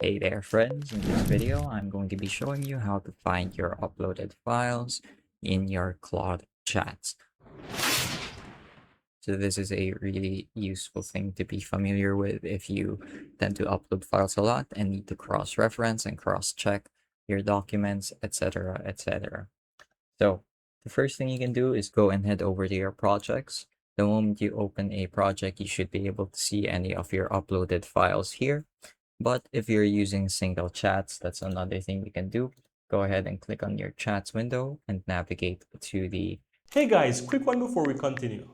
Hey there friends, in this video I'm going to be showing you how to find your uploaded files in your Claude chats. So this is a really useful thing to be familiar with if you tend to upload files a lot and need to cross-reference and cross-check your documents, etc., etc. So the first thing you can do is go and head over to your projects. The moment you open a project, you should be able to see any of your uploaded files here. But if you're using single chats, that's another thing you can do. Go ahead and click on your chats window and navigate to the Hey guys, quick one before we continue.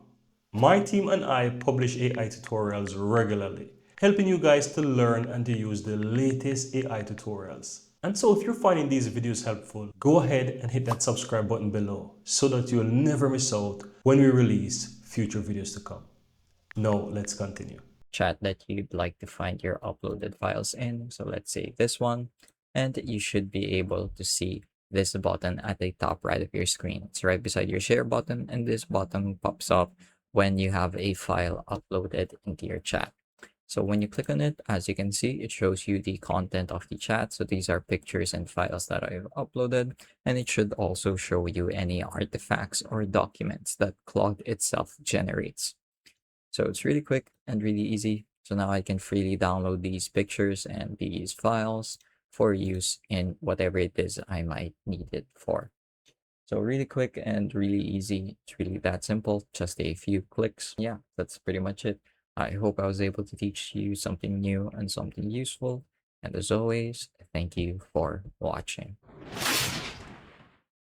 My team and I publish AI tutorials regularly, helping you guys to learn and to use the latest AI tutorials. And so if you're finding these videos helpful, go ahead and hit that subscribe button below so that you'll never miss out when we release future videos to come. Now let's continue. chat that you'd like to find your uploaded files in. So let's say this one, and you should be able to see this button at the top right of your screen. It's right beside your share button, and this button pops up when you have a file uploaded into your chat. So when you click on it, as you can see, it shows you the content of the chat. So these are pictures and files that I've uploaded, and it should also show you any artifacts or documents that Claude itself generates. So it's really quick and really easy. So now I can freely download these pictures and these files for use in whatever it is I might need it for. So really quick and really easy. It's really that simple, just a few clicks. Yeah, that's pretty much it. I hope I was able to teach you something new and something useful. And as always, thank you for watching.